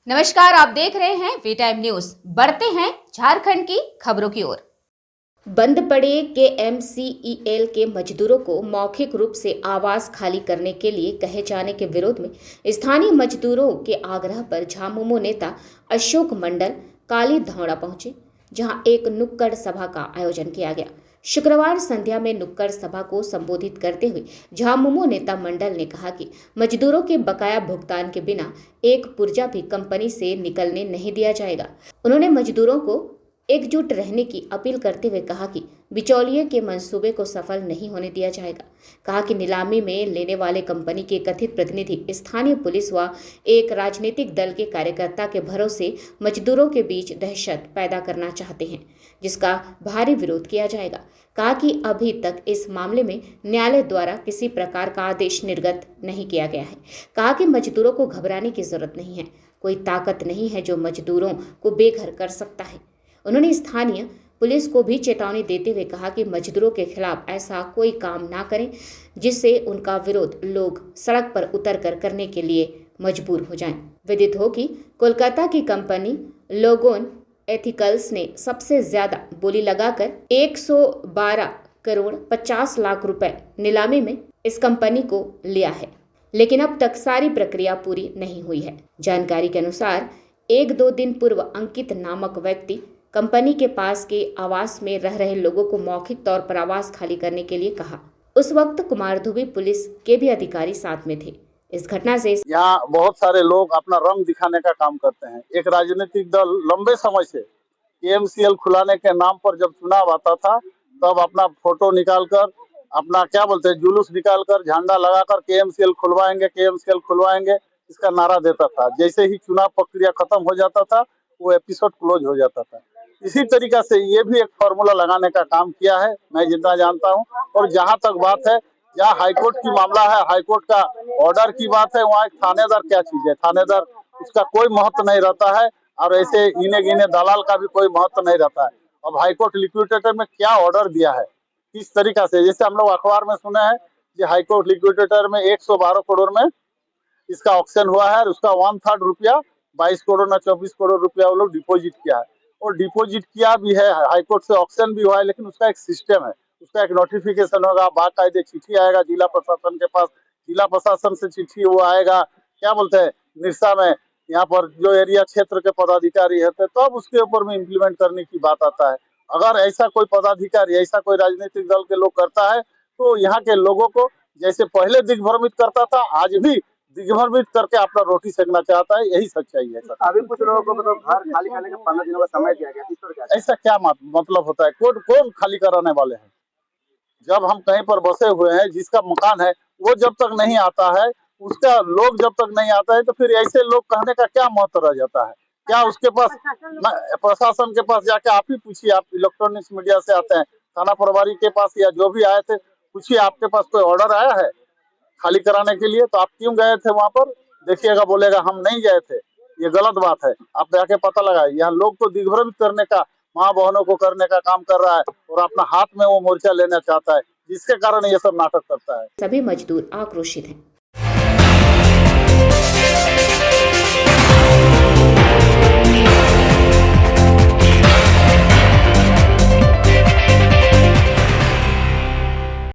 नमस्कार, आप देख रहे हैं वी टाइम न्यूज। बढ़ते हैं झारखंड की खबरों की ओर। बंद पड़े KMCEL के मजदूरों को मौखिक रूप से आवास खाली करने के लिए कहे जाने के विरोध में स्थानीय मजदूरों के आग्रह पर झामुमो नेता अशोक मंडल काली धौड़ा पहुंचे, जहां एक नुक्कड़ सभा का आयोजन किया गया। शुक्रवार संध्या में नुक्कड़ सभा को संबोधित करते हुए झामुमो नेता मंडल ने कहा कि मजदूरों के बकाया भुगतान के बिना एक पुर्जा भी कंपनी से निकलने नहीं दिया जाएगा। उन्होंने मजदूरों को एकजुट रहने की अपील करते हुए कहा कि बिचौलिए के मंसूबे को सफल नहीं होने दिया जाएगा। कहा कि नीलामी में लेने वाले कंपनी के कथित प्रतिनिधि स्थानीय पुलिस व एक राजनीतिक दल के कार्यकर्ता के भरोसे मजदूरों के बीच दहशत पैदा करना चाहते हैं, जिसका भारी विरोध किया जाएगा। कहा कि अभी तक इस मामले में न्यायालय द्वारा किसी प्रकार का आदेश निर्गत नहीं किया गया है। कहा कि मजदूरों को घबराने की जरूरत नहीं है, कोई ताकत नहीं है जो मजदूरों को बेघर कर सकता है। उन्होंने स्थानीय पुलिस को भी चेतावनी देते हुए कहा कि मजदूरों के खिलाफ ऐसा कोई काम ना करें जिससे उनका विरोध लोग सड़क पर उतरकर करने के लिए मजबूर हो जाएं। विदित हो कि कोलकाता की कंपनी लोगोन एथिकल्स ने सबसे ज्यादा बोली लगाकर 112 करोड़ 50 लाख रुपए नीलामी में इस कंपनी को लिया है, लेकिन अब तक सारी प्रक्रिया पूरी नहीं हुई है। जानकारी के अनुसार 1-2 दिन पूर्व अंकित नामक व्यक्ति कंपनी के पास के आवास में रह रहे लोगों को मौखिक तौर पर आवास खाली करने के लिए कहा। उस वक्त कुमारधुबी पुलिस के भी अधिकारी साथ में थे। इस घटना से यहाँ बहुत सारे लोग अपना रंग दिखाने का काम करते हैं। एक राजनीतिक दल लंबे समय से KMCL खुलाने के नाम पर जब चुनाव आता था तब अपना फोटो निकालकर, अपना क्या बोलते हैं, जुलूस निकालकर, झंडा लगाकर KMCL खुलवाएंगे इसका नारा देता था। जैसे ही चुनाव प्रक्रिया खत्म हो जाता था वो एपिसोड क्लोज हो जाता था। इसी तरीका से ये भी एक फॉर्मूला लगाने का काम किया है, मैं जितना जानता हूँ। और जहाँ तक बात है, जहाँ हाईकोर्ट की मामला है, हाईकोर्ट का ऑर्डर की बात है, वहाँ एक थानेदार क्या चीज है, थानेदार उसका कोई महत्व नहीं रहता है, और ऐसे इने गिने दलाल का भी कोई महत्व नहीं रहता है। अब हाईकोर्ट लिक्विडेटर में क्या ऑर्डर दिया है, किस तरीका से, जैसे हम लोग अखबार में सुने हैं कि हाईकोर्ट लिक्विडेटर में 112 करोड़ में इसका ऑक्शन हुआ है, उसका 1/3 रुपया 22 करोड़ ना 24 करोड़ रुपया वो लोग डिपोजिट किया है। और डिपोजिट किया भी है, हाईकोर्ट से ऑक्शन भी हुआ है, लेकिन उसका एक सिस्टम है, उसका एक नोटिफिकेशन होगा, बाकायदे चिट्ठी आएगा जिला प्रशासन के पास, जिला प्रशासन से चिट्ठी वो आएगा, क्या बोलते हैं, निरसा में यहाँ पर जो एरिया क्षेत्र के पदाधिकारी होते हैं, तब उसके ऊपर में इम्प्लीमेंट करने की बात आता है। अगर ऐसा कोई पदाधिकारी, ऐसा कोई राजनीतिक दल के लोग करता है तो यहाँ के लोगों को जैसे पहले दिग्भ्रमित करता था, आज भी दिग्भ्रमित करके अपना रोटी सेकना चाहता है। यही सच्चाई है सर। अभी कुछ लोगों को मतलब घर खाली करने का 15 दिनों का समय दिया गया, इस पर क्या? ऐसा क्या मतलब होता है? कौन खाली कराने वाले हैं? जब हम कहीं पर बसे हुए हैं, जिसका मकान है वो जब तक नहीं आता है, उसका लोग जब तक नहीं आता है, तो फिर ऐसे लोग कहने का क्या महत्व रह जाता है? क्या उसके पास प्रशासन के पास जाके आप ही पूछिए, आप इलेक्ट्रॉनिक्स मीडिया से आते हैं, थाना प्रभारी के पास या जो भी आए थे, पूछिए आपके पास कोई ऑर्डर आया है खाली कराने के लिए, तो आप क्यों गए थे वहां पर? देखिएगा, बोलेगा हम नहीं गए थे। ये गलत बात है, आप जाके पता लगाए। यहाँ लोग को दिग्भ्रमित करने का, माँ बहनों को करने का काम कर रहा है और अपना हाथ में वो मोर्चा लेना चाहता है, जिसके कारण ये सब नाटक करता है। सभी मजदूर आक्रोशित हैं।